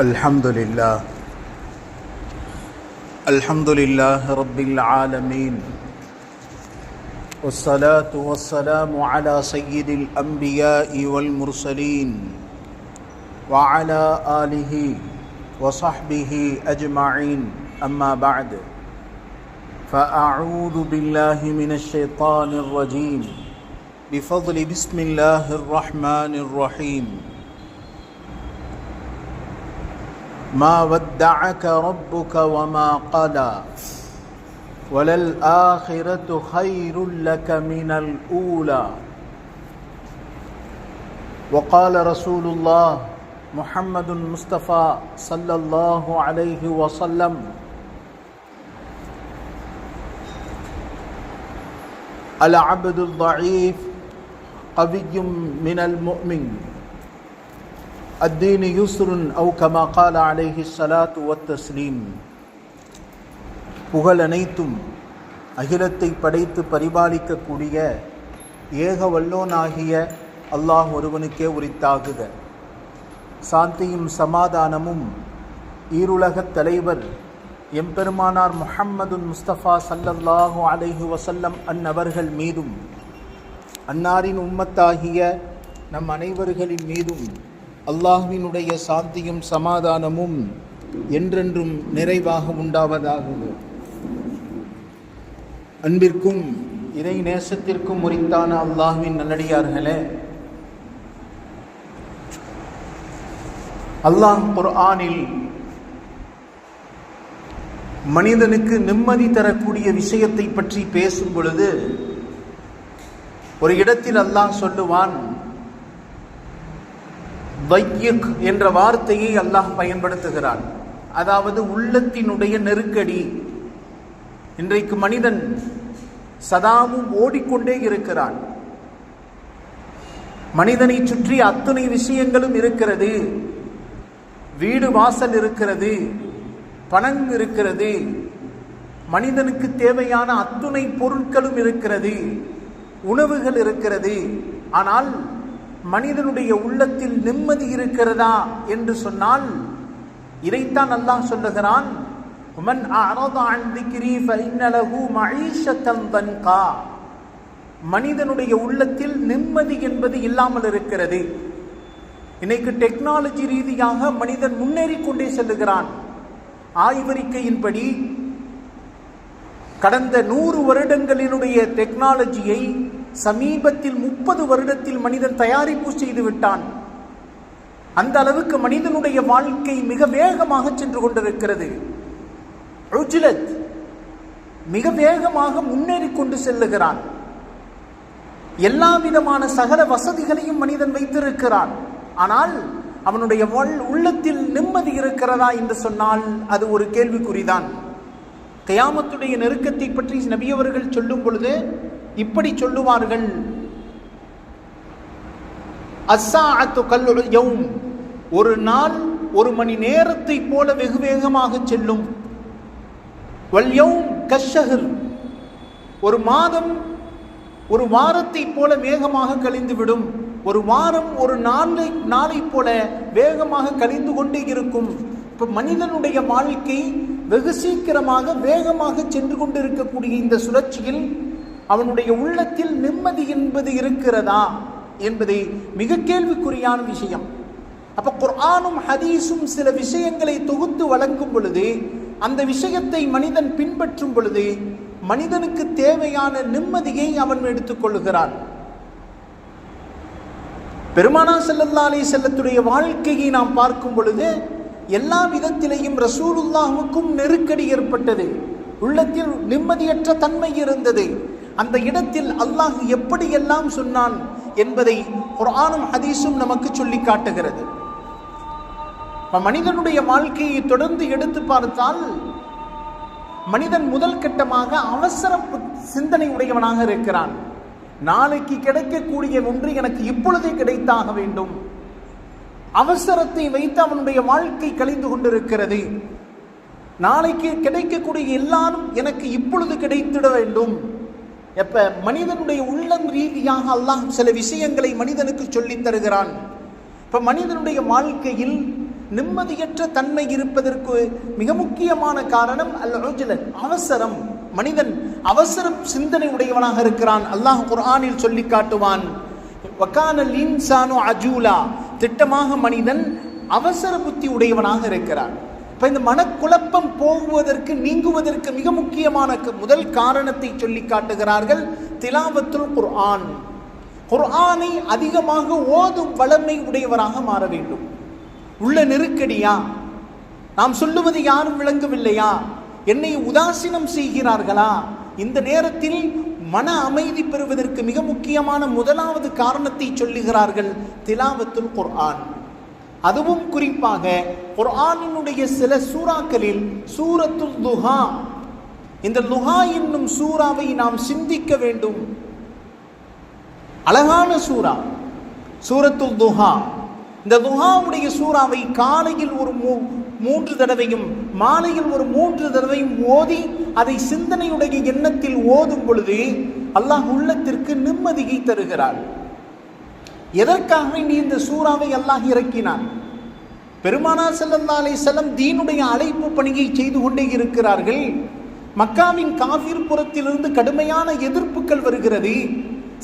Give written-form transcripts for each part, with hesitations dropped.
الحمد لله رب العالمين، والصلاة والسلام على سيد الأنبياء والمرسلين وعلى آله وصحبه أجمعين، أما بعد، فأعوذ بالله من الشيطان الرجيم بفضل بسم الله الرحمن الرحيم. ما ودعك ربك وما قلى وللآخرة خير لك من الأولى. وقال رسول الله محمد مصطفى صلى الله عليه وسلم: العبد الضعيف قوي من المؤمن، الدين يسر أو كما قال عليه الصلاة والتسليم. புகழ் அனைத்தும் அகிலத்தை படைத்து பரிபாலிக்கக்கூடிய ஏக வல்லோனாகிய அல்லாஹ் ஒருவனுக்கே உரித்தாகுக. சாந்தியும் சமாதானமும் ஈருலகத் தலைவர் எம்பெருமானார் முஹம்மது முஸ்தபா ஸல்லல்லாஹு அலைஹி வஸல்லம் அன்னவர்கள் மீதும் அன்னாரின் உம்மத்தாகிய நம் அனைவர்களின் மீதும் அல்லாஹ்வினுடைய சாந்தியும் சமாதானமும் என்றென்றும் நிறைவாக உண்டாவதாக. அன்பிற்கும் இறை நேசத்திற்கும் உரித்தான அல்லாஹ்வின் நல்லடியார்களே, அல்லாஹ் குர்ஆனில் மனிதனுக்கு நிம்மதி தரக்கூடிய விஷயத்தை பற்றி பேசும் பொழுது ஒரு இடத்தில் அல்லாஹ் சொல்லுவான், ضيق என்ற வார்த்தையை அல்லாஹ் பயன்படுத்துகிறான். அதாவது உள்ளத்தினுடைய நெருக்கடி. இன்றைக்கு மனிதன் சதாவும் ஓடிக்கொண்டே இருக்கிறான். மனிதனை சுற்றி அத்துணை விஷயங்களும் இருக்கிறது. வீடு வாசல் இருக்கிறது, பணம் இருக்கிறது, மனிதனுக்கு தேவையான அத்துணை பொருட்களும் இருக்கிறது, உணவுகள் இருக்கிறது. ஆனால் மனிதனுடைய உள்ளத்தில் நிம்மதி இருக்கிறதா என்று சொன்னால் இதைத்தான் அல்லாஹ் சொல்லுகிறான், மன் அஅரத அன் ذிக்ரி ஃபஇன்ன லஹு மஈஷத்தன் தன்கா. மனிதனுடைய உள்ளத்தில் நிம்மதி என்பது இல்லாமல் இருக்கிறது. இன்னைக்கு டெக்னாலஜி ரீதியாக மனிதன் முன்னேறி கொண்டே செல்லுகிறான். ஆய்வறிக்கையின்படி கடந்த 100 வருடங்களினுடைய டெக்னாலஜியை சமீபத்தில் 30 வருடத்தில் மனிதன் தயாரிப்பு செய்து விட்டான். அந்த அளவுக்கு மனிதனுடைய வாழ்க்கை மிக வேகமாக சென்று கொண்டிருக்கிறது. உஜ்லத் மிக வேகமாக முன்னேறி கொண்டு செல்லுகிறான். எல்லா விதமான சகல வசதிகளையும் மனிதன் வைத்திருக்கிறான். ஆனால் அவனுடைய உள்ளத்தில் நிம்மதி இருக்கிறதா என்று சொன்னால் அது ஒரு கேள்விக்குறிதான். கியாமத்துடைய நெருக்கத்தை பற்றி நபியவர்கள் சொல்லும் பொழுது இப்படி சொல்லுவார்கள், அஸ்ஸாஅத்து கல் யௌம், ஒரு நாள் ஒரு மணி நேரத்தை போல வெகு வேகமாக செல்லும். வல் யௌம் கஷ்ஷஹர், ஒரு மாதம் ஒரு வாரத்தை போல வேகமாக கழிந்துவிடும். ஒரு வாரம் ஒரு நாளை போல வேகமாக கழிந்து கொண்டே இருக்கும். இப்போ மனிதனுடைய வாழ்க்கை வெகு சீக்கிரமாக வேகமாக சென்று கொண்டிருக்கக்கூடிய இந்த சுழற்சியில் அவனுடைய உள்ளத்தில் நிம்மதி என்பது இருக்கிறதா என்பதை மிக கேள்விக்குறியான விஷயம். அப்ப குர்ஆனும் ஹதீஸும் சில விஷயங்களை தொகுத்து வழங்கும் பொழுது, அந்த விஷயத்தை மனிதன் பின்பற்றும் பொழுது மனிதனுக்கு தேவையான நிம்மதியை அவன் எடுத்துக்கொள்கிறான். பெருமானார் ஸல்லல்லாஹு அலைஹி வஸல்லத்துடைய வாழ்க்கையை நாம் பார்க்கும் பொழுது எல்லா விதத்திலேயும் ரசூலுல்லாஹ்வுக்கும் நெருக்கடி ஏற்பட்டது. உள்ளத்தில் நிம்மதியற்ற தன்மை இருந்தது. அந்த இடத்தில் அல்லாஹ் எப்படியெல்லாம் சொன்னான் என்பதை குர்ஆனும் ஹதீஸும் நமக்கு சொல்லி காட்டுகிறது. மனிதனுடைய வாழ்க்கையை தொடர்ந்து எடுத்து பார்த்தால் மனிதன் முதல் கட்டமாக அவசர சிந்தனை உடையவனாக இருக்கிறான். நாளைக்கு கிடைக்கக்கூடிய ஒன்று எனக்கு இப்பொழுதே கிடைத்தாக வேண்டும். அவசரத்தை வைத்து அவனுடைய வாழ்க்கை கழிந்து கொண்டிருக்கிறது. நாளைக்கு கிடைக்கக்கூடிய எல்லாரும் எனக்கு இப்பொழுது கிடைத்திட வேண்டும். எப்ப மனிதனுடைய உள்ளம் ரீதியாக அல்லாஹ் சில விஷயங்களை மனிதனுக்கு சொல்லித் தருகிறான். இப்ப மனிதனுடைய வாழ்க்கையில் நிம்மதியற்ற தன்மை இருப்பதற்கு மிக முக்கியமான காரணம் அல்-உஜ்லத், அவசரம். மனிதன் அவசரம் சிந்தனை உடையவனாக இருக்கிறான். அல்லாஹ் குர்ஆனில் சொல்லி காட்டுவான், வகானல் இன்சானு அஜூலா, திட்டமாக மனிதன் அவசர புத்தி உடையவனாக இருக்கிறான். இப்ப இந்த மனக்குழப்பம் போகுவதற்கு, நீங்குவதற்கு மிக முக்கியமான முதல் காரணத்தை சொல்லி காட்டுகிறார்கள், திலாவத்துல் குர்ஆன். குர்ஆனை அதிகமாக ஓதும் வளமை உடையவராக மாற வேண்டும். உள்ள நெருக்கடியா, நாம் சொல்லுவது யாரும் விளங்கவில்லையா, என்னை உதாசீனம் செய்கிறார்களா, இந்த நேரத்தில் மன அமைதி பெறுவதற்கு மிக முக்கியமான முதலாவது காரணத்தை சொல்லுகிறார்கள், திலாவத்துல் குர்ஆன். அதுவும் குறிப்பாக குர்ஆனினுடைய சில சூறாக்களில் சூரத்துல் துஹா, இந்த துஹா என்னும் சூறாவை நாம் சிந்திக்க வேண்டும். அழகான சூரா சூரத்துல் துஹா. இந்த துஹாவுடைய சூறாவை காலையில் ஒரு 3 தடவையும் மாலையில் ஒரு 3 தடவையும் ஓதி அதை சிந்தனையுடைய எண்ணத்தில் ஓதும் பொழுது அல்லாஹ் உள்ளத்திற்கு நிம்மதியை தருகிறார். எதற்காக நீ இந்த சூறாவை அல்லாஹ் இறக்கினான்? பெருமானார் ஸல்லல்லாஹு அலைஹி வஸல்லம் தீனுடைய அழைப்பு பணியை செய்து கொண்டே இருக்கிறார்கள். மக்காவின் காஃபிர் புறத்திலிருந்து கடுமையான எதிர்ப்புகள் வருகிறது,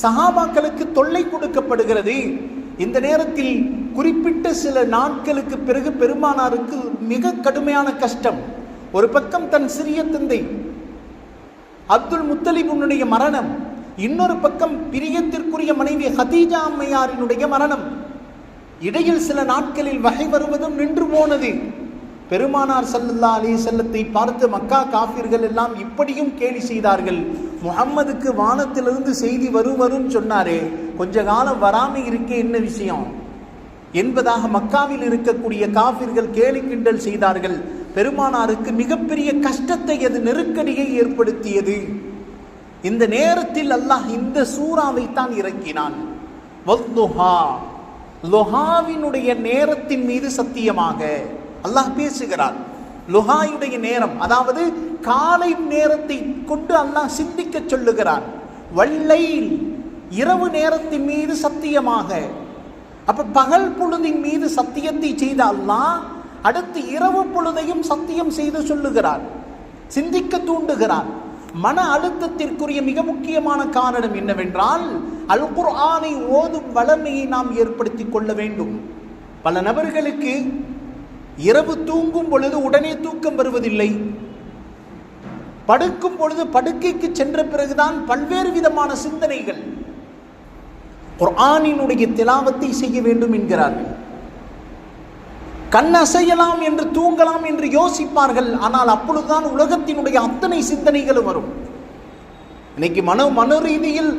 சஹாபாக்களுக்கு தொல்லை கொடுக்கப்படுகிறது. இந்த நேரத்தில் குறிப்பிட்ட சில நாட்களுக்கு பிறகு பெருமானாருக்கு மிக கடுமையான கஷ்டம். ஒரு பக்கம் தன் சிறிய தந்தை அப்துல் முத்தலிபுனுடைய மரணம், இன்னொரு பக்கம் பிரியத்திற்குரிய மனைவி ஹதீஜா அம்மையாரினுடைய மரணம். இடையில் சில நாட்களில் வகை வருவதும் நின்று போனது. பெருமானார் ஸல்லல்லாஹு அலைஹி வஸல்லத்தை பார்த்து மக்கா காஃபிர்கள் எல்லாம் இப்படியும் கேலி செய்தார்கள், முஹம்மதுக்கு வானத்திலிருந்து செய்தி வரும் சொன்னாரே, கொஞ்ச காலம் வராம இருக்கே, என்ன விஷயம் என்பதாக மக்காவில் இருக்கக்கூடிய காஃபிர்கள் கேலி கிண்டல் செய்தார்கள். பெருமானாருக்கு மிகப்பெரிய கஷ்டத்தை, அது நெருக்கடியை ஏற்படுத்தியது. இந்த நேரத்தில் அல்லாஹ் இந்த சூறாவை தான் இறக்கினான். வல்லுஹா, லுஹாவினுடைய நேரத்தின் மீது சத்தியமாக அல்லாஹ் பேசுகிறார். லுஹாயுடைய நேரம், அதாவது காலை நேரத்தை கொண்டு அல்லாஹ் சிந்திக்க சொல்லுகிறார். வல்லைல், இரவு நேரத்தின் மீது சத்தியமாக. அப்ப பகல் பொழுதின் மீது சத்தியத்தை செய்த அல்லாஹ் அடுத்து இரவு பொழுதையும் சத்தியம் செய்து சொல்லுகிறார், சிந்திக்க தூண்டுகிறார். மன அழுத்தத்திற்குரிய மிக முக்கியமான காரணம் என்னவென்றால், அல் குர்ஆனை ஓதும் வளமையை நாம் ஏற்படுத்திக் கொள்ள வேண்டும். பல நபர்களுக்கு இரவு தூங்கும் பொழுது உடனே தூக்கம் வருவதில்லை. படுக்கும் பொழுது படுக்கைக்கு சென்ற பிறகுதான் பல்வேறு விதமான சிந்தனைகள். குர்ஆனினுடைய திலாவத்தை செய்ய வேண்டும் என்கிறார்கள். கண் அசையலாம் என்று தூங்கலாம் என்று யோசிப்பார்கள். ஆனால் அப்பொழுதுதான் உலகத்தினுடைய அத்தனை சிந்தனைகளும் வரும். இன்னைக்கு மனோ ரீதியில்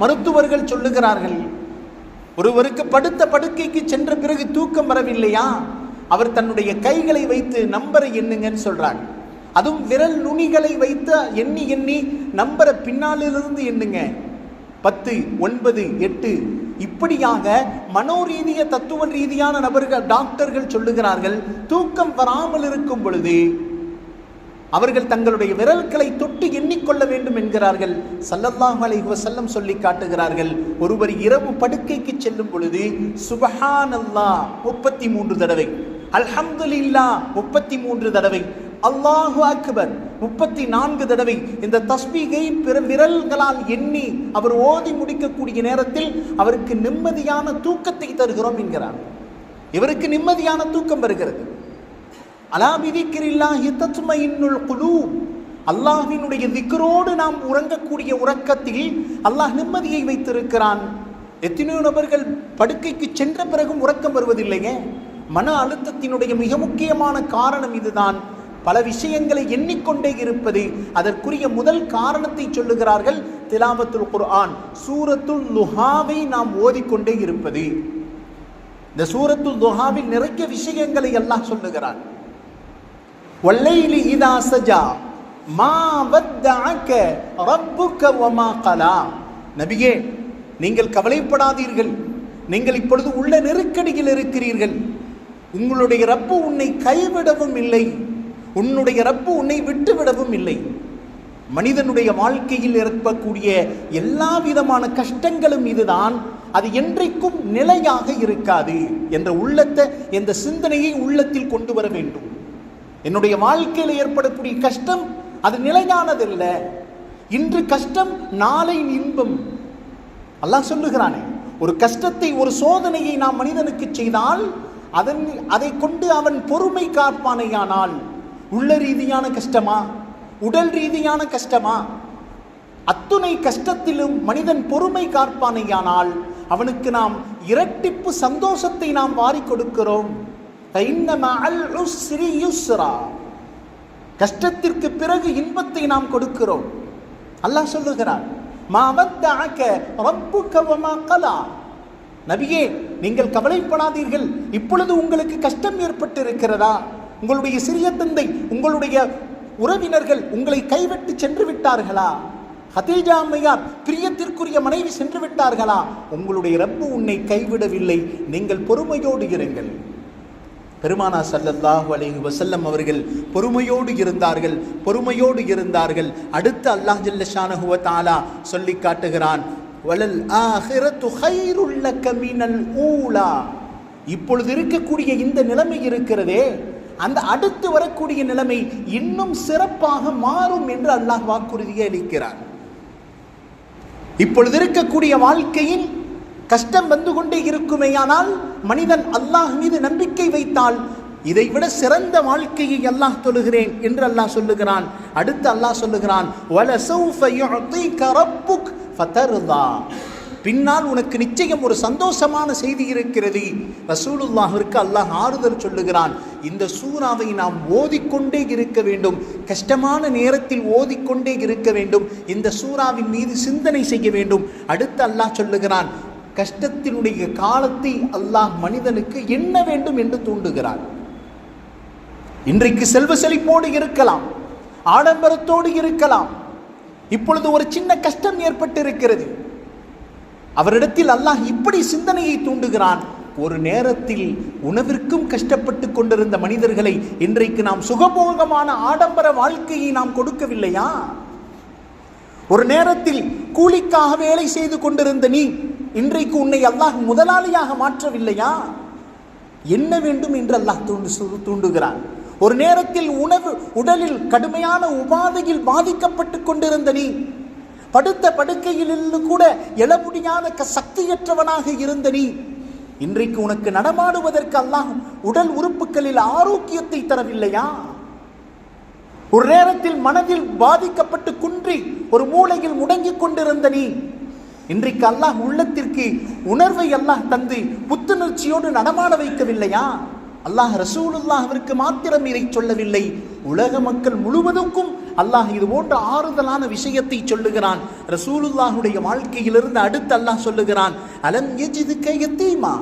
மருத்துவர்கள் சொல்லுகிறார்கள், ஒருவருக்கு படுத்த படுக்கைக்கு சென்ற பிறகு தூக்கம் வரவில்லையா, அவர் தன்னுடைய கைகளை வைத்து நம்பரை எண்ணுங்கன்னு சொல்றாங்க. அதுவும் விரல் நுனிகளை வைத்து எண்ணி எண்ணி நம்பரை பின்னாலிருந்து எண்ணுங்க, 10, 9, 8. இப்படியாக மனோரீதிய தத்துவ ரீதியான நபர்கள், டாக்டர்கள் சொல்லுகிறார்கள், தூக்கம் வராமல் இருக்கும் பொழுது அவர்கள் தங்களுடைய விரல்களை தொட்டு எண்ணிக்கொள்ள வேண்டும் என்கிறார்கள். ஸல்லல்லாஹு அலைஹி வஸல்லம் சொல்லி காட்டுகிறார்கள், ஒருவர் இரவு படுக்கைக்கு செல்லும் பொழுது சுப்ஹானல்லாஹ் 33 தடவை, அல்ஹம்துலில்லாஹ் 33 தடவை, அல்லாஹு அக்பர் 34 தடவை இந்த தஸ்பீகை பிற விரல்களால் எண்ணி அவர் ஓதி முடிக்கக்கூடிய நேரத்தில் அவருக்கு நிம்மதியான தூக்கத்தை தருகிறோம் என்கிறார். இவருக்கு நிம்மதியான தூக்கம் வருகிறது. அலா பிதிக்ரில்லாஹி தத்மஇன்னுல் குலூப், அல்லாஹ்வினுடைய திக்ரோடு நாம் உறங்கக்கூடிய உறக்கத்தில் அல்லாஹ் நிம்மதியை வைத்திருக்கிறான். எத்தனையோ நபர்கள் படுக்கைக்கு சென்ற பிறகும் உறக்கம் வருவதில்லைங்க. மன அழுத்தத்தினுடைய மிக முக்கியமான காரணம் இதுதான். பல விஷயங்களை எண்ணிக்கொண்டே இருப்பது. அதற்குரிய முதல் காரணத்தை சொல்லுகிறார்கள், திலாவத்துல் குர்ஆன், சூரத்துல் துஹாவை நாம் ஓதிக்கொண்டே இருப்பது. இந்த சூரத்துல் துஹாவில் நிறைய விஷயங்களை அல்லாஹ் சொல்லுகிறான். வல்லைலி இதா சஜா மா வத்தஅக ரப்புக வமா கலா. நபியே, நீங்கள் கவலைப்படாதீர்கள், நீங்கள் இப்பொழுது உள்ள நெருக்கடியில் இருக்கிறீர்கள். உங்களுடைய ரப்பு உன்னை கைவிடவும் இல்லை, உன்னுடைய ரப்பு உன்னை விட்டுவிடவும் இல்லை. மனிதனுடைய வாழ்க்கையில் ஏற்படக்கூடிய எல்லா விதமான கஷ்டங்களும் இதுதான், அது என்றைக்கும் நிலையாக இருக்காது என்ற உள்ளத்தை, என்ற சிந்தனையை உள்ளத்தில் கொண்டு வர வேண்டும். என்னுடைய வாழ்க்கையில் ஏற்படக்கூடிய கஷ்டம் அது நிலையானதல்ல. இன்று கஷ்டம், நாளை இன்பம். அல்லாஹ் சொல்லுகிறானே, ஒரு கஷ்டத்தை, ஒரு சோதனையை நாம் மனிதனுக்கு செய்தால் அதை கொண்டு அவன் பொறுமை காப்பானையானால், உள்ள ரீதியான கஷ்டமா, உடல் ரீதியான கஷ்டமா, அத்துணை கஷ்டத்திலும் மனிதன் பொறுமை காப்பானையானால் அவனுக்கு நாம் இரட்டிப்பு சந்தோஷத்தை நாம் வாரி கொடுக்கிறோம். கஷ்டத்திற்கு பிறகு இன்பத்தை நாம் கொடுக்கிறோம். அல்லாஹ் சொல்லுகிறான், நபியே, நீங்கள் கவலைப்படாதீர்கள். இப்பொழுது உங்களுக்கு கஷ்டம் ஏற்பட்டு இருக்கிறதா? உங்களுடைய சிறிய தந்தை, உங்களுடைய உறவினர்கள் உங்களை கைவிட்டு சென்று விட்டார்களா? ஹதீஜா அம்மையார், பிரியத்திற்குரிய மனைவி, சென்று விட்டார்களா? உங்களுடைய ரப்பு உன்னை கைவிடவில்லை, நீங்கள் பொறுமையோடு இருங்கள். பெருமானா ஸல்லல்லாஹு அலைஹி வஸல்லம் அவர்கள் பொறுமையோடு இருந்தார்கள். அடுத்து அல்லாஹ் ஜல்ல ஷானஹு வ தஆலா சொல்லி காட்டுகிறான், வலல் ஆகிரத்து கைருல் லக மினல் ஊலா. இப்பொழுது இருக்கக்கூடிய இந்த நிலைமை இருக்கிறதே, அந்த அடுத்து வரக்கூடிய நிலைமை இன்னும் சிறப்பாக மாறும் என்று அல்லாஹ் வாக்குறுதியை அளிக்கிறார். இப்பொழுது இருக்கக்கூடிய வாழ்க்கையில் கஷ்டம் வந்து கொண்டே இருக்குமேயானால் மனிதன் அல்லாஹ் மீது நம்பிக்கை வைத்தால் இதைவிட சிறந்த வாழ்க்கையை அல்லாஹ் சொல்லுகிறேன் என்று அல்லாஹ் சொல்லுகிறான். அடுத்து அல்லாஹ் சொல்லுகிறான், வலசௌஃப யுஅதீக ரப்புக் ஃபதர்தா. பின்னால் உனக்கு நிச்சயம் ஒரு சந்தோஷமான செய்தி இருக்கிறது. ரசூலுல்லாஹிற்கு அல்லாஹ் ஆறுதல் சொல்லுகிறான். இந்த சூறாவை நாம் ஓதிக்கொண்டே இருக்க வேண்டும், கஷ்டமான நேரத்தில் ஓதிக்கொண்டே இருக்க வேண்டும், இந்த சூறாவின் மீது சிந்தனை செய்ய வேண்டும். அடுத்து அல்லாஹ் சொல்லுகிறான், கஷ்டத்தினுடைய காலத்தை அல்லாஹ் மனிதனுக்கு என்ன வேண்டும் என்று தூண்டுகிறான். இன்றைக்கு செல்வ செழிப்போடு இருக்கலாம், ஆடம்பரத்தோடு இருக்கலாம். இப்பொழுது ஒரு சின்ன கஷ்டம் ஏற்பட்டு இருக்கிறது. அவரிடத்தில் அல்லாஹ் இப்படி சிந்தனையை தூண்டுகிறான். ஒரு நேரத்தில் உணவிற்கும் கஷ்டப்பட்டு கொண்டிருந்த மனிதர்களை இன்றைக்கு நாம் சுகபோகமான ஆடம்பர வாழ்க்கையை நாம் கொடுக்கவில்லையா? ஒரு நேரத்தில் கூலிக்காக வேலை செய்து கொண்டிருந்த நீ இன்றைக்கு உன்னை அல்லாஹ் முதலாளியாக மாற்றவில்லையா? என்ன வேண்டும் என்று அல்லாஹ் தூண்டுகிறான். ஒரு நேரத்தில் உடலில் கடுமையான உபாதையில் பாதிக்கப்பட்டு கொண்டிருந்த நீ, படுத்த படுக்கையில் கூட எழ முடியாத சக்தியற்றவனாக இருந்த நீ, இன்றைக்கு உனக்கு நடமாடுவதற்கு அல்லாஹ் உடல் உறுப்புகளில் ஆரோக்கியத்தை தரவில்லையா? ஒரு நேரத்தில் மனதில் பாதிக்கப்பட்டு குன்றி ஒரு மூலையில் முடங்கிக் கொண்டிருந்த நீ, இன்றைக்கு அல்லாஹ் உள்ளத்திற்கு உணர்வை அல்லாஹ் தந்து புத்துணர்ச்சியோடு நடமாட வைக்கவில்லையா? அல்லாஹ் ரசூலுல்லாஹ்விற்கு மாத்திரம் இதை சொல்லவில்லை, உலக மக்கள் முழுவதுக்கும் அல்லாஹ் இது போன்ற ஆறுதலான விஷயத்தை சொல்லுகிறான். ரசூலுல்லாஹுடைய வாழ்க்கையிலிருந்து அடுத்து அல்லாஹ் சொல்லுகிறான், அலம் யஜிதுக யதீமா.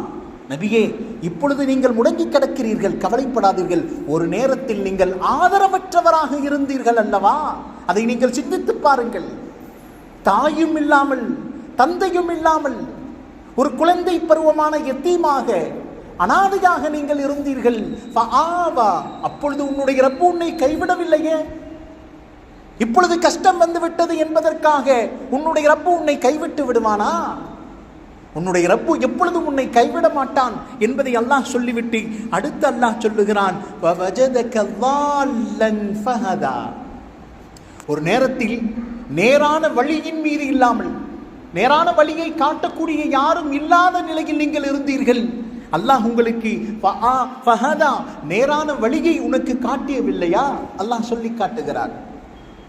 நபியே, இப்பொழுது நீங்கள் முடங்கி கிடக்கிறீர்கள், கவலைப்படாதீர்கள். ஒரு நேரத்தில் நீங்கள் ஆதரவற்றவராக இருந்தீர்கள் அல்லவா? அதை நீங்கள் சிந்தித்து பாருங்கள். தாயும் இல்லாமல், தந்தையும் இல்லாமல், ஒரு குழந்தை பருவமான யத்தீமாக, அனாதையாக நீங்கள் இருந்தீர்கள். அப்பொழுது உன்னுடைய ரப்பு உன்னை கைவிடவில்லையே. இப்பொழுது கஷ்டம் வந்துவிட்டது என்பதற்காக உன்னுடைய ரப்பு உன்னை கைவிட்டு விடுவானா? உன்னுடைய ரப்பு எப்பொழுதும் உன்னை கைவிட மாட்டான் என்பதை அல்லாஹ் சொல்லிவிட்டு அடுத்து அல்லாஹ் சொல்லுகிறான், ஒரு நேரத்தில் நேரான வழியின் மீது இல்லாமல், நேரான வழியை காட்டக்கூடிய யாரும் இல்லாத நிலையில் நீங்கள் இருந்தீர்கள். அல்லாஹ் உங்களுக்கு நேரான வழியை உனக்கு காட்டியவில்லையா? அல்லாஹ் சொல்லி காட்டுகிறார்.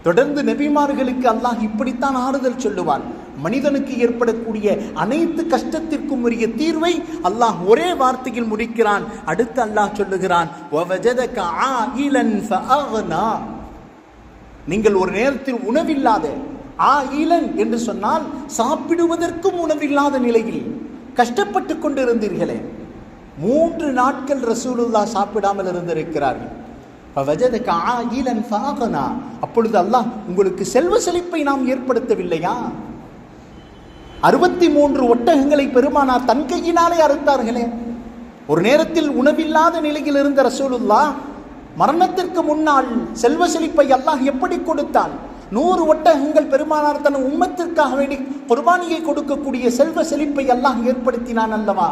தொடர்ந்து நபிமார்களுக்கு அல்லாஹ் இப்படித்தான் ஆறுதல் சொல்லுவான். மனிதனுக்கு ஏற்படக்கூடிய அனைத்து கஷ்டத்திற்கும் உரிய தீர்வை அல்லாஹ் ஒரே வார்த்தையில் முடிக்கிறான். அடுத்து அல்லாஹ் சொல்லுகிறான், நீங்கள் ஒரு நேரத்தில் உணவில்லாத, ஆயிலன் என்று சொன்னால் சாப்பிடுவதற்கும் உணவில்லாத நிலையில் கஷ்டப்பட்டு கொண்டு இருந்தீர்களே. 3 நாட்கள் ரசூலுல்லாஹ் சாப்பிடாமல் இருந்திருக்கிறார்கள். அப்பொழுது அல்லாஹ் உங்களுக்கு செல்வ செழிப்பை நாம் ஏற்படுத்தவில்லையா? 63 ஒட்டகங்களை பெருமானார் தன் கையினாலே அறுத்தார்களே. ஒரு நேரத்தில் உணவில்லாத நிலையில் இருந்த ரசூலுல்லாஹ் மரணத்திற்கு முன்னால் செல்வ செழிப்பை அல்லாஹ் எப்படி கொடுத்தான்? 100 ஒட்டகங்கள் பெருமானார் தன் உம்மத்திற்காக வேண்டி குர்பானியை கொடுக்கக்கூடிய செல்வ செழிப்பை அல்லாஹ் ஏற்படுத்தினான் அல்லவா?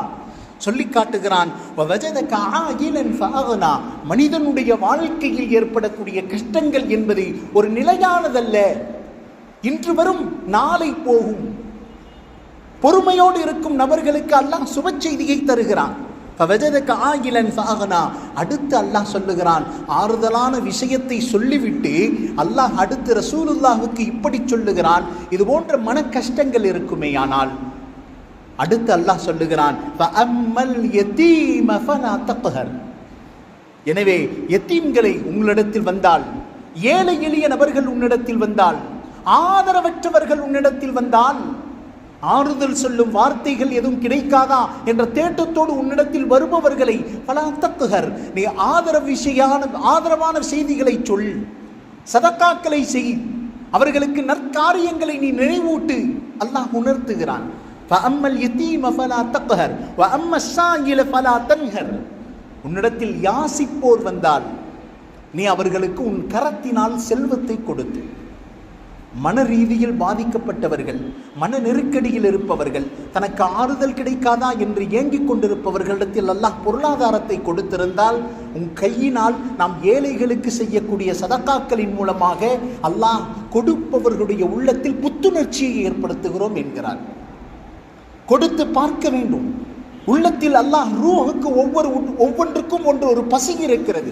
சொல்லி காட்டுகிறான். மனிதனுடைய வாழ்க்கையில் ஏற்படக்கூடிய கஷ்டங்கள் என்பது ஒரு நிலையானதல்ல, இன்று வரும் நாளை போகும். பொறுமையோடு இருக்கும் நபர்களுக்கு அல்லாஹ் சுப செய்தியை தருகிறான். அடுத்து அல்லாஹ் சொல்லுகிறான், ஆறுதலான விஷயத்தை சொல்லிவிட்டு அல்லாஹ் அடுத்து ரசூலுல்லாஹுக்கு இப்படி சொல்லுகிறான், இது போன்ற மன கஷ்டங்கள் இருக்குமே ஆனால் அடுத்து அல்லாஹ் சொல்லுகிறான், எனவே யத்தீம்களை உங்களிடத்தில் வந்தால், ஏழை எளிய நபர்கள் உன்னிடத்தில் வந்தால், ஆதரவற்றவர்கள் உன்னிடத்தில் வந்தால், ஆறுதல் சொல்லும் வார்த்தைகள் எதுவும் கிடைக்காதா என்ற தேட்டத்தோடு உன்னிடத்தில் வருபவர்களை பலா தக்குகர், நீ ஆதரவான செய்திகளை சொல், சதக்காக்களை செய், அவர்களுக்கு நற்காரியங்களை நீ நினைவூட்டு. அல்லாஹ் உணர்த்துகிறான். உன்னிடத்தில் யாசிப்போர் வந்தால் நீ அவர்களுக்கு உன் கரத்தினால் செல்வத்தை கொடுத்து, மன ரீதியில் பாதிக்கப்பட்டவர்கள், மன நெருக்கடியில் இருப்பவர்கள், தனக்கு ஆறுதல் கிடைக்காதா என்று ஏங்கிக் கொண்டிருப்பவர்களிடத்தில் அல்லாஹ் பொருளாதாரத்தை கொடுத்திருந்தால், உன் கையினால் நாம் ஏழைகளுக்கு செய்யக்கூடிய சதக்காக்களின் மூலமாக அல்லாஹ் கொடுப்பவர்களுடைய உள்ளத்தில் புத்துணர்ச்சியை ஏற்படுத்துகிறோம் என்கிறார். கொடுத்து பார்க்க வேண்டும். உள்ளத்தில் அல்லாஹ் ரூஹுக்கு ஒவ்வொன்றுக்கும் ஒரு பசி இருக்கிறது.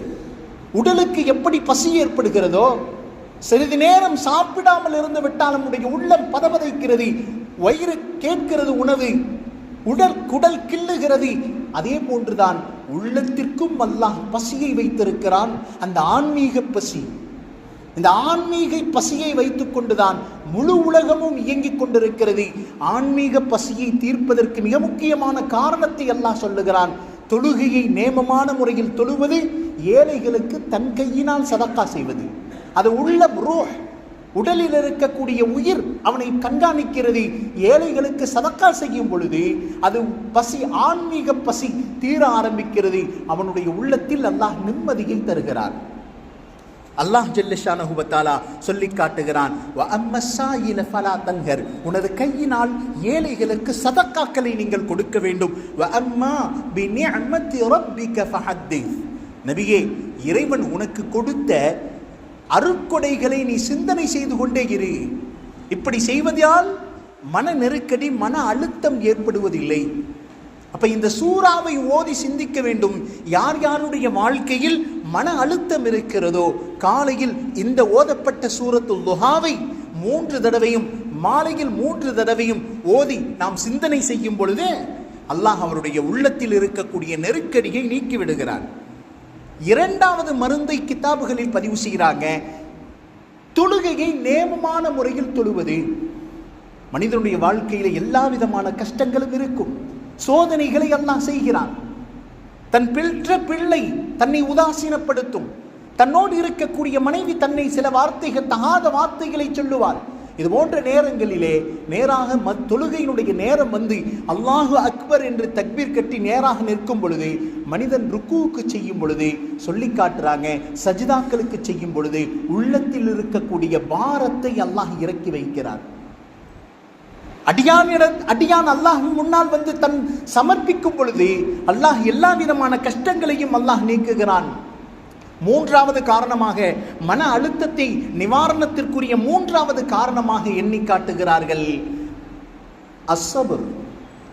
உடலுக்கு எப்படி பசி ஏற்படுகிறதோ, சிறிது நேரம் சாப்பிடாமல் இருந்து விட்டால் நம்முடைய உள்ளம் பதபதைக்கிறது, வயிறு கேட்கிறது உணவு, குடல் கிள்ளுகிறது. அதே போன்றுதான் உள்ளத்திற்கும் அல்லாஹ் பசியை வைத்திருக்கிறான், அந்த ஆன்மீக பசி. இந்த ஆன்மீக பசியை வைத்துக் கொண்டுதான் முழு உலகமும் இயங்கிக் கொண்டிருக்கிறது. ஆன்மீக பசியை தீர்ப்பதற்கு மிக முக்கியமான காரணத்தை அல்லாஹ் சொல்லுகிறான். தொழுகையை நேமமான முறையில் தொழுவது, ஏழைகளுக்கு தன் கையினால் சதக்கா செய்வது. அது உள்ள ரூஹ், உடலில் இருக்கக்கூடிய உயிர் அவனை கண்காணிக்கிறது. ஏழைகளுக்கு சதக்கா செய்யும் பொழுது அது பசி, ஆன்மீக பசி தீர ஆரம்பிக்கிறது. அவனுடைய உள்ளத்தில் அல்லாஹ் நிம்மதியை தருகிறார். அல்லாஹ் ஜல்லஷானஹு வ தஆலா சொல்லி காட்டுகிறான், உனது கையினால் ஏழைகளுக்கு சதக்காக்களை நீங்கள் கொடுக்க வேண்டும். நபியே, இறைவன் உனக்கு கொடுத்த அருட்கொடைகளை நீ சிந்தனை செய்து கொண்டே இரு. இப்படி செய்வதால் மன நெருக்கடி, மன அழுத்தம் ஏற்படுவதில்லை. அப்ப இந்த சூறாவை ஓதி சிந்திக்க வேண்டும். யார் யாருடைய வாழ்க்கையில் மன அழுத்தம் இருக்கிறதோ, காலையில் இந்த ஓதப்பட்ட சூரத்துல் துஹாவை 3 தடவையும் மாலையில் 3 தடவையும் ஓதி நாம் சிந்தனை செய்யும் பொழுது அல்லாஹ் அவருடைய உள்ளத்தில் இருக்கக்கூடிய நெருக்கடியை நீக்கி விடுகிறார். 2வது மருந்தை கிதாபுகளில் பதிவு செய்கிறாங்க. தொழுகையை நேமமான முறையில் தொழுவது. மனிதனுடைய வாழ்க்கையில் எல்லா விதமான கஷ்டங்களும் இருக்கும், சோதனைகளை அல்லாஹ் செய்கிறான். தன் பெற்ற பிள்ளை தன்னை உதாசீனப்படுத்தும், தன்னோடு இருக்கக்கூடிய மனைவி தன்னை சில தகாத வார்த்தைகளை சொல்லுவார். இது போன்ற நேரங்களிலே நேராக தொழுகையினுடைய நேரம் வந்து அல்லாஹு அக்பர் என்று தக்பீர் கட்டி நேராக நிற்கும் பொழுது, மனிதன் ருக்குவுக்கு செய்யும் பொழுது சொல்லி காட்டுறாங்க, சஜிதாக்களுக்கு செய்யும் பொழுது உள்ளத்தில் இருக்கக்கூடிய பாரத்தை அல்லாஹ் இறக்கி வைக்கிறார். அடியான் அல்லாஹ் முன்னால் வந்து தன் சமர்ப்பிக்கும் பொழுது அல்லாஹ் எல்லா விதமான கஷ்டங்களையும் அல்லாஹ் நீக்குகிறான். 3வது காரணமாக, மன அழுத்தத்தை நிவாரணத்திற்குரிய 3வது காரணமாக எண்ணி காட்டுகிறார்கள் அஸ்ஸபர்.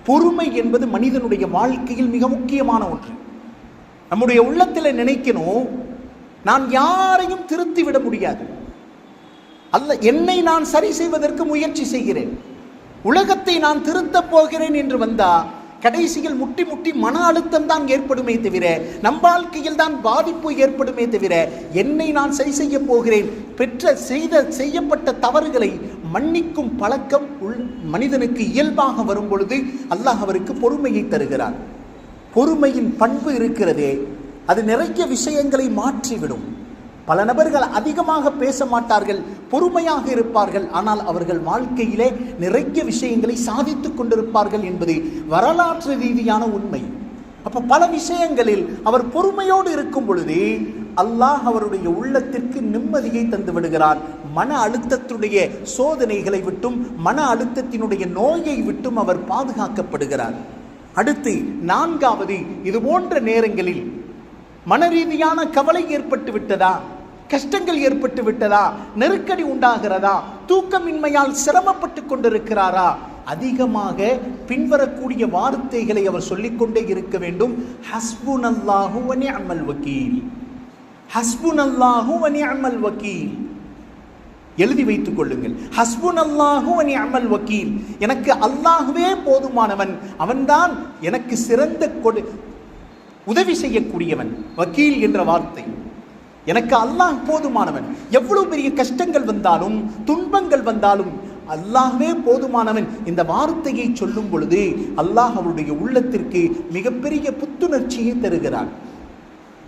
பொறுமை என்பது மனிதனுடைய வாழ்க்கையில் மிக முக்கியமான ஒன்று. நம்முடைய உள்ளத்தில் நினைக்கணும், நான் யாரையும் திருத்திவிட முடியாது, அல்ல என்னை நான் சரி செய்வதற்கு முயற்சி செய்கிறேன், உலகத்தை நான் திருத்தப் போகிறேன் என்று வந்தா கடைசியில் முட்டி முட்டி மன அழுத்தம் தான் ஏற்படுமே தவிர, நம் வாழ்க்கையில் தான் பாதிப்பு ஏற்படுமே தவிர, என்னை நான் சரி செய்ய போகிறேன், செய்யப்பட்ட தவறுகளை மன்னிக்கும் பழக்கம் மனிதனுக்கு இயல்பாக வரும் பொழுது அல்லாஹ் அவருக்கு பொறுமையை தருகிறார். பொறுமையின் பண்பு இருக்கிறதே, அது நிறைய விஷயங்களை மாற்றிவிடும். பல நபர்கள் அதிகமாக பேச மாட்டார்கள், பொறுமையாக இருப்பார்கள், ஆனால் அவர்கள் வாழ்க்கையிலே நிறைய விஷயங்களை சாதித்துக் கொண்டிருப்பார்கள் என்பது வரலாற்று ரீதியான உண்மை. அப்ப பல விஷயங்களில் அவர் பொறுமையோடு இருக்கும் பொழுது அல்லாஹ் அவருடைய உள்ளத்திற்கு நிம்மதியை தந்து விடுகிறான். மன அழுத்தத்துடைய சோதனைகளை விட்டும் மன அழுத்தத்தினுடைய நோயை விட்டும் அவர் பாதுகாக்கப்படுகிறார். அடுத்து நான்காவது, இது போன்ற நேரங்களில் மனரீதியான கவலை ஏற்பட்டு விட்டதா, கஷ்டங்கள் ஏற்பட்டு விட்டதா, நெருக்கடி உண்டாகிறதா, தூக்கமின்மையால் சிரமப்பட்டு கொண்டிருக்கிறாரா, அதிகமாக பின்வரக்கூடிய வார்த்தைகளை அவர் சொல்லிக்கொண்டே இருக்க வேண்டும். ஹஸ்புனல்லாஹு வ நிஅமல் வக்கீல், ஹஸ்புனல்லாஹு வ நிஅமல் வக்கீல். எழுதி வைத்துக் கொள்ளுங்கள். ஹஸ்புனல்லாஹு வ நிஅமல் வக்கீல், எனக்கு அல்லாஹ்வே போதுமானவன், அவன்தான் எனக்கு சிறந்த உதவி செய்யக்கூடியவன். வக்கீல் என்ற வார்த்தை, எனக்கு அல்லாஹ் போதுமானவன். எவ்வளவு பெரிய கஷ்டங்கள் வந்தாலும் துன்பங்கள் வந்தாலும் அல்லாஹ்வே போதுமானவன். இந்த வார்த்தையை சொல்லும் பொழுது அல்லாஹ் அவருடைய உள்ளத்திற்கு மிகப்பெரிய புத்துணர்ச்சியை தருகிறான்.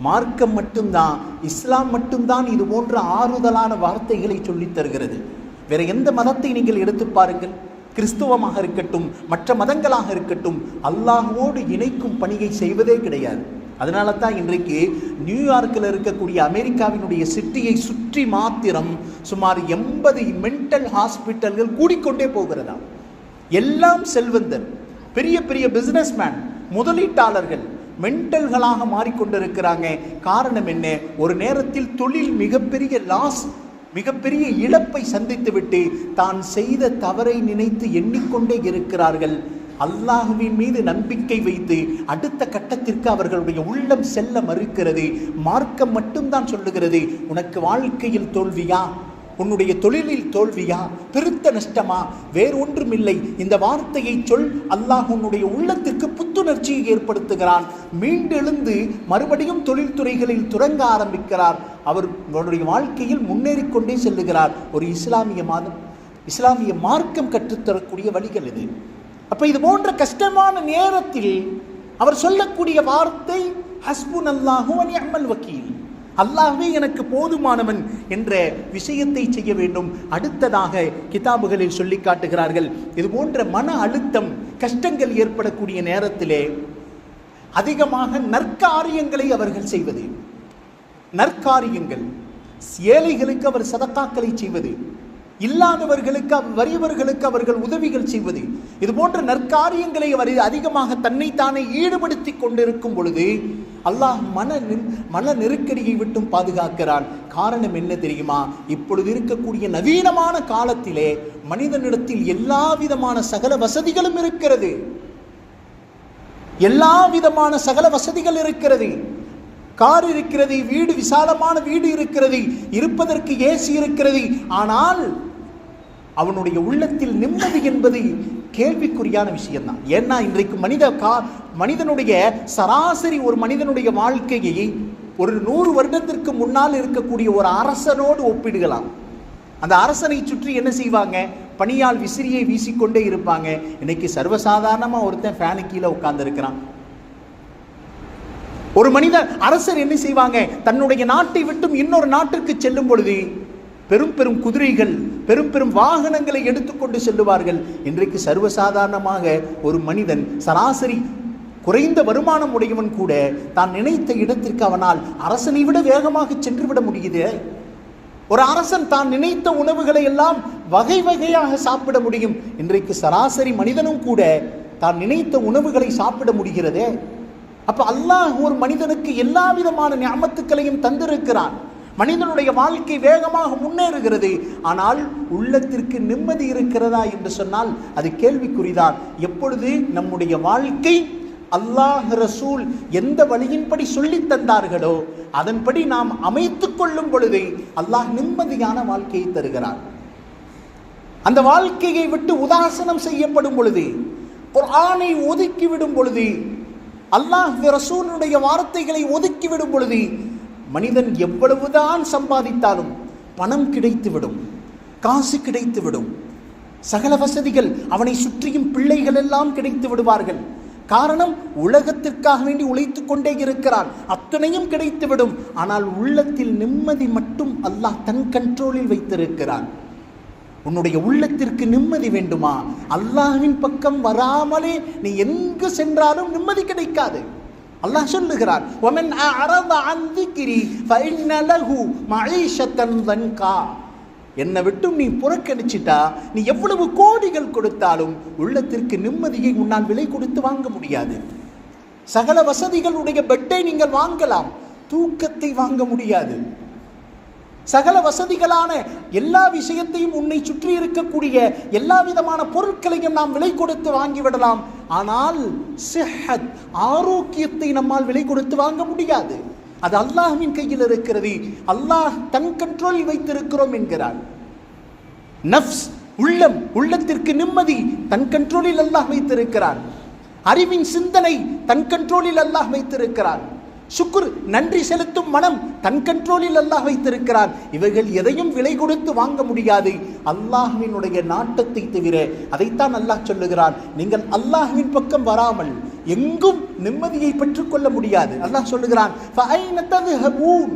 மார்க்கம் மட்டும்தான், இஸ்லாம் மட்டும்தான் இது போன்ற ஆறுதலான வார்த்தைகளை சொல்லித் தருகிறது. வேற எந்த மதத்தை நீங்கள் எடுத்து பாருங்கள், கிறிஸ்துவமாக இருக்கட்டும் மற்ற மதங்களாக இருக்கட்டும், அல்லாஹ்வோடு இணைக்கும் பணியை செய்வதே கிடையாது. அதனால தான் இன்றைக்கு நியூயார்க்கில் இருக்கக்கூடிய அமெரிக்காவினுடைய சிட்டியை சுற்றி மாத்திரம் சுமார் 80 மென்டல் ஹாஸ்பிட்டல்கள் கூடிக்கொண்டே போகிறதா. எல்லாம் செல்வந்தர், பெரிய பெரிய பிசினஸ்மேன், முதலீட்டாளர்கள் மென்டல்களாக மாறிக்கொண்டிருக்கிறாங்க. காரணம் என்ன? ஒரு நேரத்தில் தொழில் மிகப்பெரிய லாஸ், மிகப்பெரிய இழப்பை சந்தித்துவிட்டு தான் செய்த தவறை நினைத்து எண்ணிக்கொண்டே இருக்கிறார்கள். அல்லாஹ்வின் மீது நம்பிக்கை வைத்து அடுத்த கட்டத்திற்கு அவர்களுடைய உள்ளம் செல்ல மறுக்கிறது. மார்க்கம் மட்டும்தான் சொல்லுகிறது, உனக்கு வாழ்க்கையில் தோல்வியா, உன்னுடைய தொழிலில் தோல்வியா, பெருத்த நஷ்டமா, வேறொன்றுமில்லை. இந்த வார்த்தையை சொல், அல்லாஹ் உன்னுடைய உள்ளத்திற்கு புத்துணர்ச்சியை ஏற்படுத்துகிறான். மீண்டெழுந்து மறுபடியும் தொழில்துறைகளில் துறங்க ஆரம்பிக்கிறார். அவருடைய வாழ்க்கையில் முன்னேறிக்கொண்டே செல்லுகிறார். ஒரு இஸ்லாமிய மார்க்கம் கற்றுத்தரக்கூடிய வழிகள் இது. அப்ப இது போன்ற கஷ்டமான நேரத்தில் அவர் சொல்லக்கூடிய வார்த்தை ஹஸ்புனல்லாஹு வ நிஅமல் வக்கீல், அல்லாஹ்வே எனக்கு போதுமானவன் என்ற விஷயத்தை செய்ய வேண்டும். அடுத்ததாக கிதாபுகளில் சொல்லி காட்டுகிறார்கள், இது போன்ற மன அழுத்தம் கஷ்டங்கள் ஏற்படக்கூடிய நேரத்திலே அதிகமாக நற்காரியங்களை அவர்கள் செய்வது, நற்காரியங்கள், ஏழைகளுக்கு அவர் சதக்காக்களை செய்வது, இல்லாதவர்களுக்கு வறியவர்களுக்கு அவர்கள் உதவிகள் செய்வது, இது போன்ற நற்காரியங்களை அவர் அதிகமாக தன்னைத்தானே ஈடுபடுத்தி கொண்டிருக்கும் பொழுது அல்லாஹ் மன நெருக்கடியை விட்டும் பாதுகாக்கிறான். காரணம் என்ன தெரியுமா? இப்பொழுது இருக்கக்கூடிய நவீனமான காலத்திலே மனிதனிடத்தில் எல்லா விதமான சகல வசதிகளும் இருக்கிறது, எல்லா விதமான சகல வசதிகள் இருக்கிறது. கார் இருக்கிறது, வீடு, விசாலமான வீடு இருக்கிறது, இருப்பதற்கு ஏசி இருக்கிறது. ஆனால் அவனுடைய உள்ளத்தில் நிம்மதி என்பது கேள்விக்குறியான விஷயம்தான். ஏன்னா இன்றைக்கு மனிதனுடைய சராசரி ஒரு மனிதனுடைய வாழ்க்கையை ஒரு 100 வருடத்திற்கு முன்னால் இருக்கக்கூடிய ஒரு அரசனோடு ஒப்பிடுகலாம். அந்த அரசனை சுற்றி என்ன செய்வாங்க? பணியால் விசிறியை வீசிக்கொண்டே இருப்பாங்க. இன்னைக்கு சர்வசாதாரணமாக ஒருத்தன் ஃபேனு கீழே உட்கார்ந்து இருக்கிறான். ஒரு மனிதர் அரசர் என்ன செய்வாங்க? தன்னுடைய நாட்டை விட்டும் இன்னொரு நாட்டிற்கு செல்லும் பொழுது பெரும் பெரும் குதிரைகள், பெரும் பெரும் வாகனங்களை எடுத்துக்கொண்டு செல்லுவார்கள். இன்றைக்கு சர்வசாதாரணமாக ஒரு மனிதன் சராசரி குறைந்த வருமானம் உடையவன் கூட தான் நினைத்த இடத்திற்கு அவனால் அரசனை விட வேகமாக சென்று விட முடியுது. ஒரு அரசன் தான் நினைத்த உணவுகளை எல்லாம் வகை வகையாக சாப்பிட முடியும். இன்றைக்கு சராசரி மனிதனும் கூட தான் நினைத்த உணவுகளை சாப்பிட முடிகிறதே. அப்ப அல்லாஹ் ஒரு மனிதனுக்கு எல்லா விதமான நிஅமத்துக்களையும் தந்திருக்கிறான். மனிதனுடைய வாழ்க்கை வேகமாக முன்னேறுகிறது. ஆனால் உள்ளத்திற்கு நிம்மதி இருக்கிறதா என்று சொன்னால் அது கேள்விக்குறிதான். எப்பொழுது நம்முடைய வாழ்க்கை அல்லாஹ் ரசூல் எந்த வழியின்படி சொல்லி தந்தார்களோ அதன்படி நாம் அமைத்துக் கொள்ளும் பொழுது அல்லாஹ் நிம்மதியான வாழ்க்கையை தருகிறார். அந்த வாழ்க்கையை விட்டு உதாசனம் செய்யப்படும் பொழுது, குர்ஆனை ஒதுக்கிவிடும் பொழுது, அல்லாஹ் ரசூலுடைய வார்த்தைகளை ஒதுக்கிவிடும் பொழுது மனிதன் எவ்வளவுதான் சம்பாதித்தாலும் பணம் கிடைத்துவிடும், காசு கிடைத்துவிடும், சகல வசதிகள், அவனை சுற்றியும் பிள்ளைகள் எல்லாம் கிடைத்து விடுவார்கள். காரணம், உலகத்திற்காக வேண்டி உழைத்து கொண்டே இருக்கிறான், அத்தனையும் கிடைத்துவிடும். ஆனால் உள்ளத்தில் நிம்மதி மட்டும் அல்லாஹ் தன் கண்ட்ரோலில் வைத்திருக்கிறான். உன்னுடைய உள்ளத்திற்கு நிம்மதி வேண்டுமா? அல்லாஹ்வின் பக்கம் வராமலே நீ எங்கு சென்றாலும் நிம்மதி கிடைக்காது. அல்லாஹ் சொல்லுகிறார், وَمَنْ أَعْرَضَ عَنْ ذِكْرِي فَإِنَّ لَهُ مَعِيشَةً ضَنْكًا. என்னை விட்டும் நீ புறக்கணிச்சிட்டா, நீ எவ்வளவு கோடிகள் கொடுத்தாலும் உள்ளத்திற்கு நிம்மதியை உன்னால் விலை கொடுத்து வாங்க முடியாது. சகல வசதிகளுடைய பெட்டை நீங்கள் வாங்கலாம், தூக்கத்தை வாங்க முடியாது. சகல வசதிகளான எல்லா விஷயத்தையும் உன்னை சுற்றி இருக்கக்கூடிய எல்லா விதமான பொருட்களையும் நாம் விலை கொடுத்து வாங்கிவிடலாம். ஆனால் சிஹத், ஆரோக்கியத்தை நம்மால் விலை கொடுத்து வாங்க முடியாது. அது அல்லாஹ்வின் கையில் இருக்கிறது. அல்லாஹ் தன் கண்ட்ரோலில் வைத்திருக்கிறோம் என்கிறார். நஃப்ஸ், உள்ளம், உள்ளத்திற்கு நிம்மதி தன் கண்ட்ரோலில் அல்லாஹ் வைத்திருக்கிறார். அறிவின் சிந்தனை தன் கண்ட்ரோலில் அல்லாஹ் வைத்திருக்கிறார். சுக்ர், நன்றி செலுத்தும் மனம் தன் கண்ட்ரோலில் அல்லாஹ் வைத்திருக்கிறார். இவைகள் எதையும் விலை கொடுத்து வாங்க முடியாது அல்லாஹ்வினுடைய நாட்டத்தை தவிர. அதைத்தான் அல்லாஹ் சொல்லுகிறான், நீங்கள் அல்லாஹ்வின் பக்கம் வராமல் எங்கும் நிம்மதியை பெற்றுக்கொள்ள முடியாது. அல்லாஹ் சொல்லுகிறான், ஃபஅய்ன தذهبون,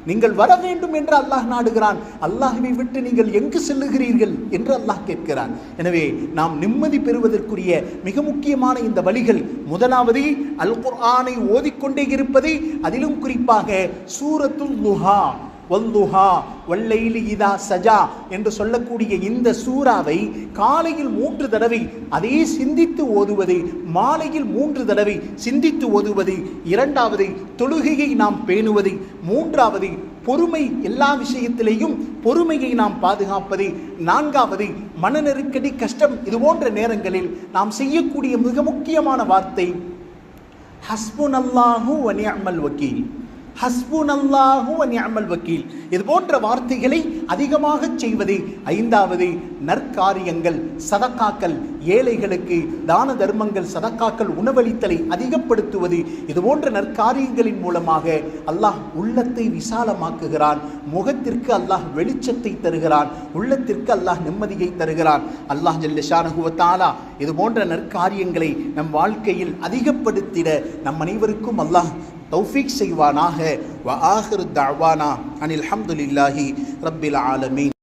நீங்கள் வர வேண்டும் என்று அல்லாஹ் நாடுகிறான். அல்லாஹ்வை விட்டு நீங்கள் எங்கு செல்லுகிறீர்கள் என்று அல்லாஹ் கேட்கிறான். எனவே நாம் நிம்மதி பெறுவதற்குரிய மிக முக்கியமான இந்த வழிகள், முதலாவது அல் குர்ஆனை ஓதிக்கொண்டே இருப்பது, அதிலும் குறிப்பாக சூரத்துல் துஹா வல்லுஹா வல்லைலி இதா சஜா என்று சொல்லக்கூடிய இந்த சூறாவை காலையில் 3 தடவை அதே சிந்தித்து ஓதுவது, மாலையில் 3 தடவை சிந்தித்து ஓதுவது, இரண்டாவது தொழுகையை நாம் பேணுவது, மூன்றாவது பொறுமை, எல்லா விஷயத்திலேயும் பொறுமையை நாம் பாதுகாப்பது, நான்காவது மன நெருக்கடி, கஷ்டம், இது போன்ற நேரங்களில் நாம் செய்யக்கூடிய மிக முக்கியமான வார்த்தை ஹஸ்புனல்லாஹு வ நிஅமல் வக்கீல். ஹஸ்புனல்லாஹு வ நிஅமல் வக்கீல். இது போன்ற வார்த்தைகளை அதிகமாக செய்வது. ஐந்தாவது நற்காரியங்கள், சதக்காக்கள், ஏழைகளுக்கு தான தர்மங்கள், சதக்காக்கள், உணவளித்தலை அதிகப்படுத்துவது. இது போன்ற நற்காரியங்களின் மூலமாக அல்லாஹ் உள்ளத்தை விசாலமாக்குகிறான். முகத்திற்கு அல்லாஹ் வெளிச்சத்தை தருகிறான். உள்ளத்திற்கு அல்லாஹ் நிம்மதியை தருகிறான். அல்லாஹ் ஜல்ல ஷானஹு வ தஆலா இது போன்ற நற்காரியங்களை நம் வாழ்க்கையில் அதிகப்படுத்திட நம் அனைவருக்கும் அல்லாஹ் தௌஃபீக் செய்வானாக. வ ஆகிரு தஅவானா அனில் ஹம்துலில்லாஹி ரப்பில் ஆலமீன்.